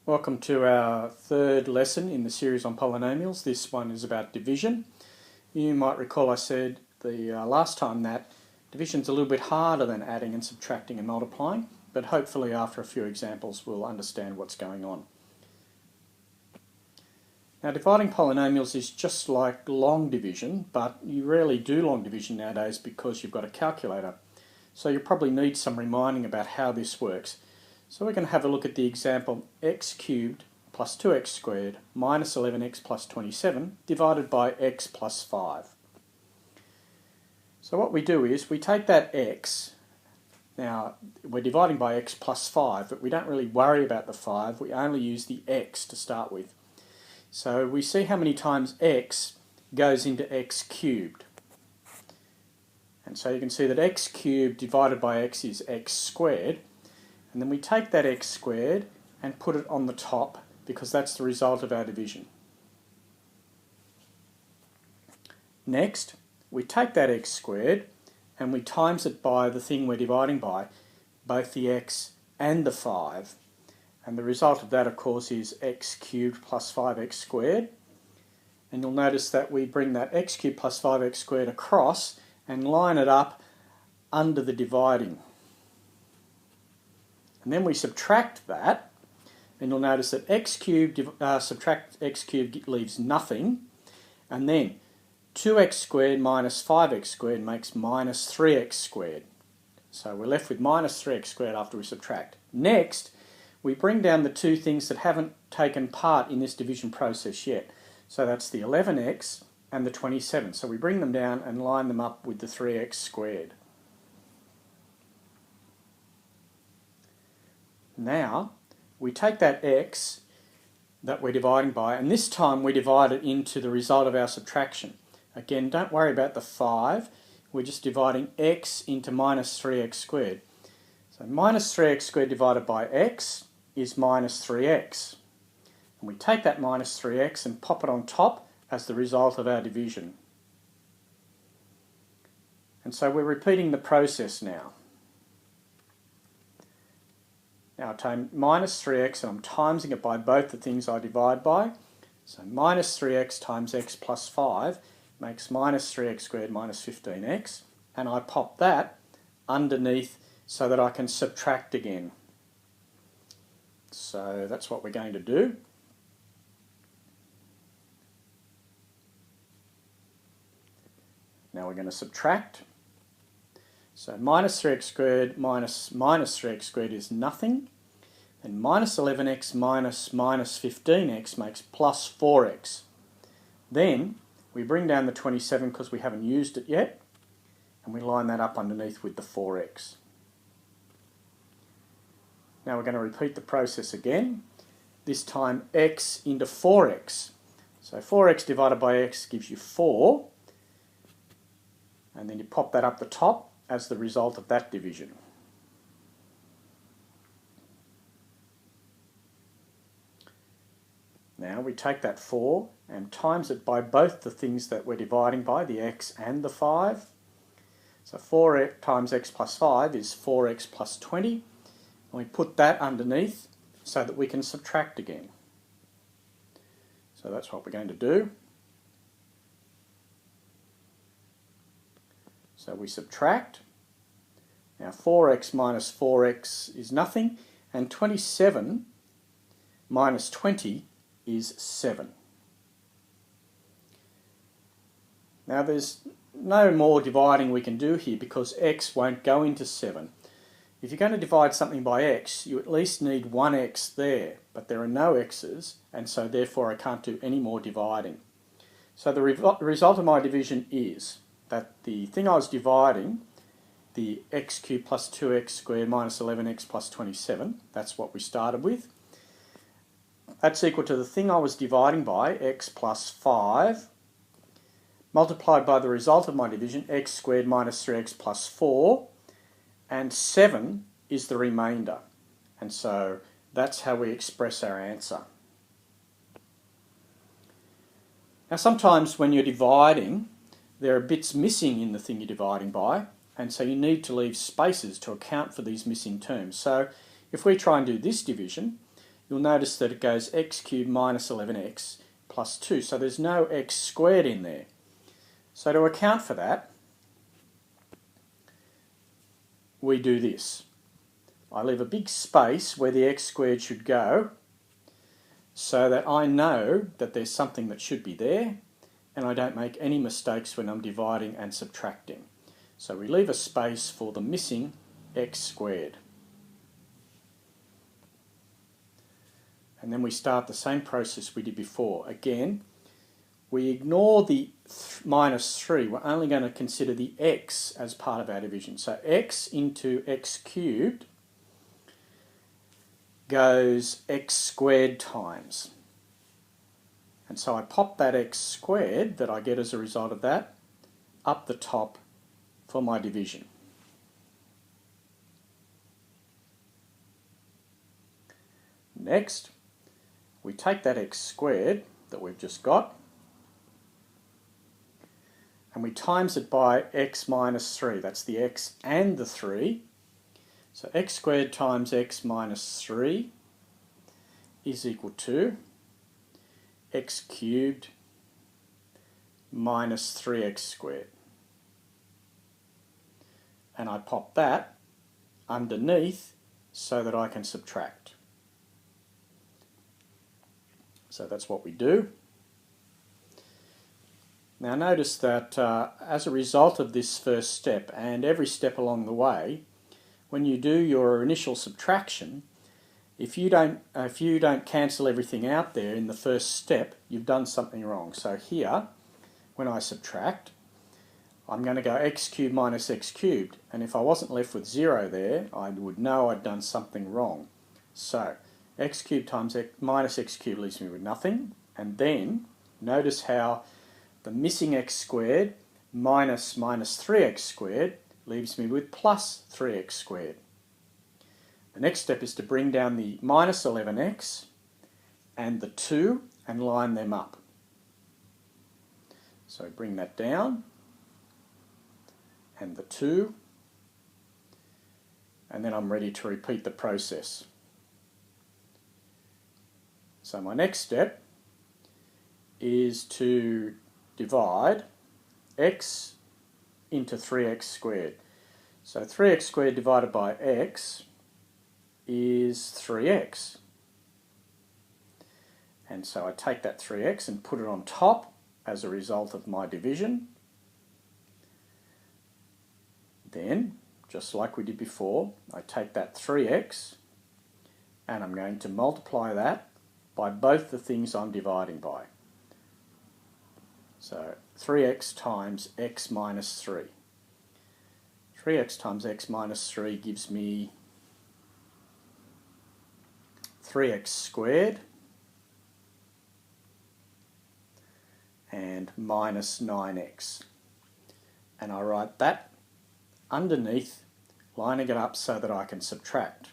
Welcome to our third lesson in the series on polynomials. This one is about division. You might recall I said the last time that division's a little bit harder than adding and subtracting and multiplying, but hopefully after a few examples we'll understand what's going on. Now, dividing polynomials is just like long division, but you rarely do long division nowadays because you've got a calculator. So you probably need some reminding about how this works. So we're going to have a look at the example x cubed plus 2x squared minus 11x plus 27 divided by x plus 5. So what we do is we take that x, now we're dividing by x plus 5, but we don't really worry about the 5, we only use the x to start with. So we see how many times x goes into x cubed. And so you can see that x cubed divided by x is x squared. And then we take that x squared and put it on the top because that's the result of our division. Next, we take that x squared and we times it by the thing we're dividing by, both the x and the 5. And the result of that, of course, is x cubed plus 5x squared. And you'll notice that we bring that x cubed plus 5x squared across and line it up under the dividing. And then we subtract that, and you'll notice that x cubed subtract x cubed leaves nothing, and then 2x squared minus 5x squared makes minus 3x squared. So we're left with minus 3x squared after we subtract. Next, we bring down the two things that haven't taken part in this division process yet. So that's the 11x and the 27. So we bring them down and line them up with the 3x squared. Now, we take that x that we're dividing by, and this time we divide it into the result of our subtraction. Again, don't worry about the 5, we're just dividing x into minus 3x squared. So minus 3x squared divided by x is minus 3x. And we take that minus 3x and pop it on top as the result of our division. And so we're repeating the process now. Now I take minus 3x and I'm timesing it by both the things I divide by. So minus 3x times x plus 5 makes minus 3x squared minus 15x. And I pop that underneath so that I can subtract again. So that's what we're going to do. Now we're going to subtract. So minus 3x squared minus 3x squared is nothing. And minus 11x minus 15x makes plus 4x. Then we bring down the 27 because we haven't used it yet. And we line that up underneath with the 4x. Now we're going to repeat the process again. This time x into 4x. So 4x divided by x gives you 4. And then you pop that up the top as the result of that division. Now we take that 4 and times it by both the things that we're dividing by, the x and the 5. So 4 times x plus 5 is 4x plus 20. And we put that underneath so that we can subtract again. So that's what we're going to do. So we subtract. Now 4x minus 4x is nothing, and 27 minus 20 is 7. Now there's no more dividing we can do here because x won't go into 7. If you're going to divide something by x, you at least need one x there, but there are no x's, and so therefore I can't do any more dividing. So the result of my division is that the thing I was dividing, the x cubed plus 2x squared minus 11x plus 27, that's what we started with. That's equal to the thing I was dividing by, x plus 5, multiplied by the result of my division, x squared minus 3x plus 4, and 7 is the remainder. And so that's how we express our answer. Now sometimes when you're dividing, there are bits missing in the thing you're dividing by, and so you need to leave spaces to account for these missing terms. So if we try and do this division, you'll notice that it goes x cubed minus 11x plus 2. So there's no x squared in there. So to account for that, we do this. I leave a big space where the x squared should go so that I know that there's something that should be there and I don't make any mistakes when I'm dividing and subtracting. So we leave a space for the missing x squared. And then we start the same process we did before. Again, we ignore the minus 3. We're only going to consider the x as part of our division. So x into x cubed goes x squared times. And so I pop that x squared that I get as a result of that up the top for my division. Next, we take that x squared that we've just got and we times it by x minus 3. That's the x and the 3. So x squared times x minus 3 is equal to x cubed minus 3x squared. And I pop that underneath so that I can subtract. So that's what we do. Now notice that as a result of this first step and every step along the way, when you do your initial subtraction, if you don't cancel everything out there in the first step, you've done something wrong. So here, when I subtract, I'm going to go x cubed minus x cubed, and if I wasn't left with 0 there, I would know I'd done something wrong. So x cubed times x minus x cubed leaves me with nothing, and then notice how the missing x squared minus 3x squared leaves me with plus 3x squared. The next step is to bring down the minus 11x and the 2 and line them up. So bring that down, and the 2, and then I'm ready to repeat the process. So my next step is to divide x into 3x squared. So 3x squared divided by x is 3x. And so I take that 3x and put it on top as a result of my division. Then, just like we did before, I take that 3x and I'm going to multiply that by both the things I'm dividing by. So 3x times x minus 3. 3x times x minus 3 gives me 3x squared and minus 9x. And I write that underneath, lining it up so that I can subtract.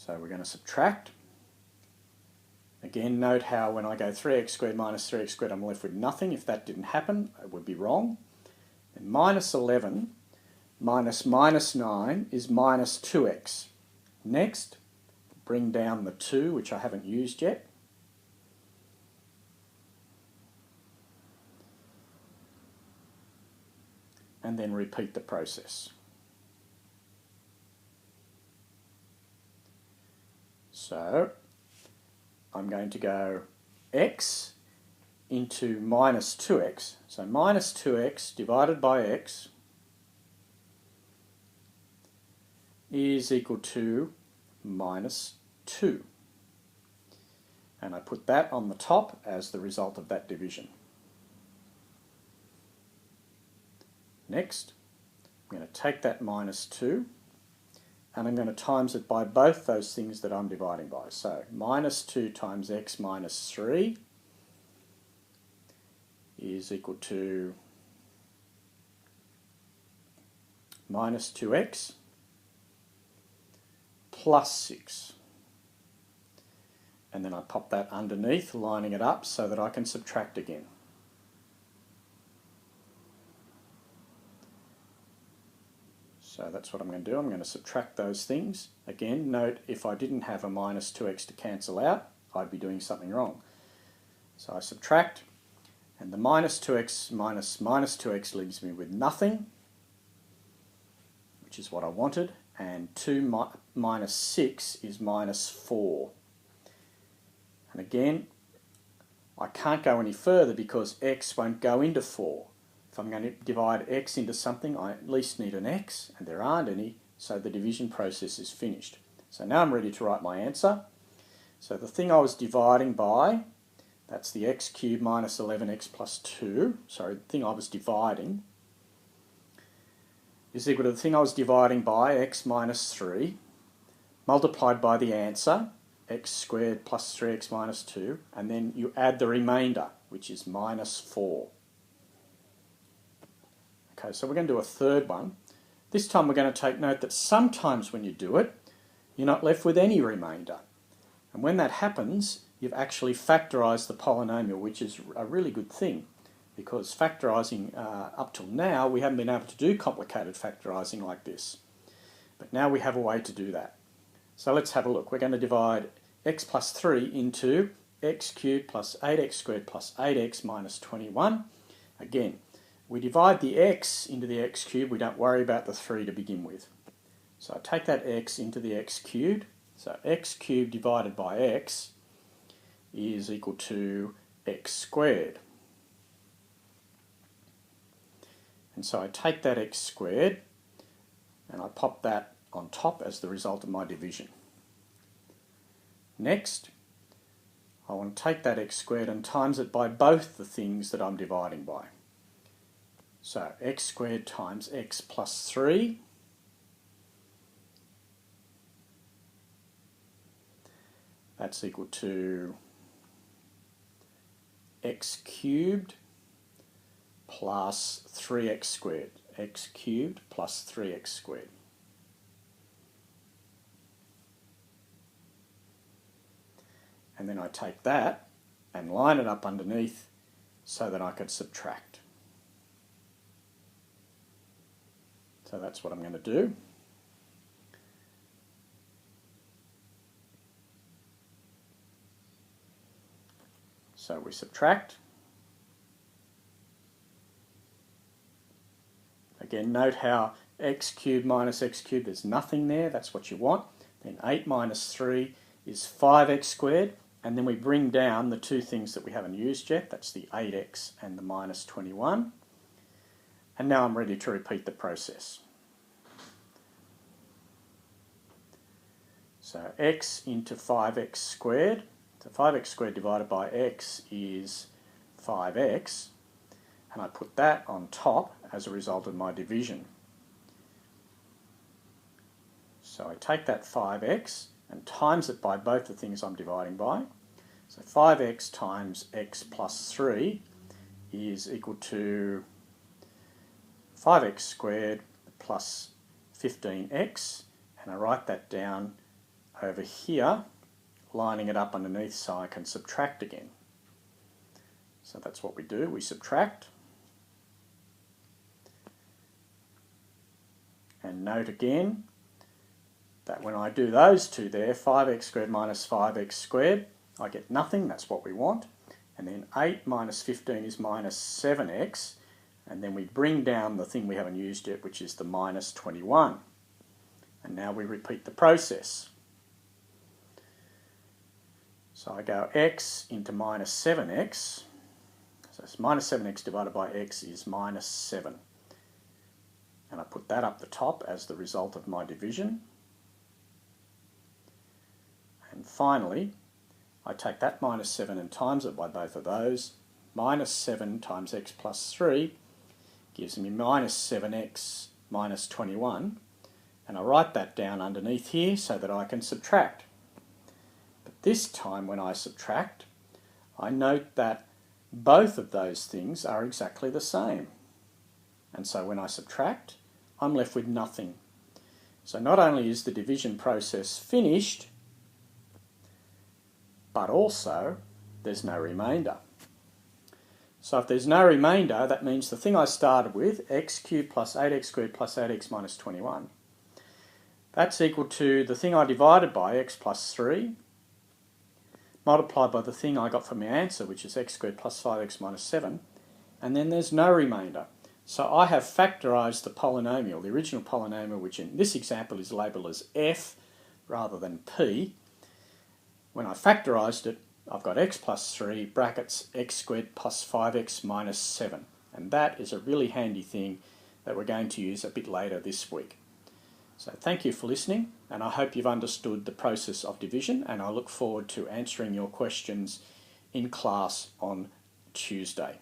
So we're going to subtract. Again, note how when I go 3x squared minus 3x squared, I'm left with nothing. If that didn't happen, it would be wrong. And minus 11 minus minus 9 is minus 2x. Next, bring down the 2, which I haven't used yet. And then repeat the process. So I'm going to go x into minus 2x. So minus 2x divided by x is equal to minus 2. And I put that on the top as the result of that division. Next, I'm going to take that minus 2 and I'm going to times it by both those things that I'm dividing by. So minus 2 times x minus 3 is equal to minus 2x plus 6. and then I pop that underneath, lining it up so that I can subtract again. So that's what I'm going to do. I'm going to subtract those things. Again, note if I didn't have a minus 2x to cancel out, I'd be doing something wrong. So I subtract, and the minus 2x minus minus 2x leaves me with nothing, which is what I wanted, and 2 minus 6 is minus 4. And again, I can't go any further because x won't go into 4. If I'm going to divide x into something, I at least need an x, and there aren't any, so the division process is finished. So now I'm ready to write my answer. So the thing I was dividing by, that's the x cubed minus 11x plus 2, sorry, the thing I was dividing, is equal to the thing I was dividing by, x minus 3, multiplied by the answer, x squared plus 3x minus 2, and then you add the remainder, which is minus 4. Okay, so we're going to do a third one. This time we're going to take note that sometimes when you do it, you're not left with any remainder. And when that happens, you've actually factorised the polynomial, which is a really good thing, because factorising up till now, we haven't been able to do complicated factorising like this. But now we have a way to do that. So let's have a look. We're going to divide x plus 3 into x cubed plus 8x squared plus 8x minus 21. Again, we divide the x into the x cubed, we don't worry about the 3 to begin with. So I take that x into the x cubed, so x cubed divided by x is equal to x squared. And so I take that x squared and I pop that on top as the result of my division. Next, I want to take that x squared and times it by both the things that I'm dividing by. So x squared times x plus 3 that's equal to x cubed plus 3x squared. X cubed plus 3x squared. And then I take that and line it up underneath so that I could subtract. So that's what I'm going to do. So we subtract. Again, note how x cubed minus x cubed, there's nothing there, that's what you want. Then 8 minus 3 is 5x squared, and then we bring down the two things that we haven't used yet, that's the 8x and the minus 21. And now I'm ready to repeat the process. So x into 5x squared, so 5x squared divided by x is 5x, and I put that on top as a result of my division. So I take that 5x and times it by both the things I'm dividing by. So 5x times x plus 3 is equal to 5x squared plus 15x, and I write that down over here, lining it up underneath so I can subtract again. So that's what we do, we subtract. And note again that when I do those two there, 5x squared minus 5x squared, I get nothing, that's what we want. And then 8 minus 15 is minus 7x, and then we bring down the thing we haven't used yet, which is the minus 21. And now we repeat the process. So I go x into minus 7x, so it's minus 7x divided by x is minus 7. And I put that up the top as the result of my division. And finally, I take that minus 7 and times it by both of those. Minus 7 times x plus 3 gives me minus 7x minus 21. And I write that down underneath here so that I can subtract. But this time when I subtract, I note that both of those things are exactly the same. And so when I subtract, I'm left with nothing. So not only is the division process finished, but also there's no remainder. So if there's no remainder, that means the thing I started with, x cubed plus 8x squared plus 8x minus 21, that's equal to the thing I divided by, x plus 3, multiplied by the thing I got from my answer, which is x squared plus 5x minus 7, and then there's no remainder. So I have factorised the polynomial, the original polynomial, which in this example is labelled as f rather than p. When I factorised it, I've got x plus 3 brackets x squared plus 5x minus 7. And that is a really handy thing that we're going to use a bit later this week. So thank you for listening, and I hope you've understood the process of division, and I look forward to answering your questions in class on Tuesday.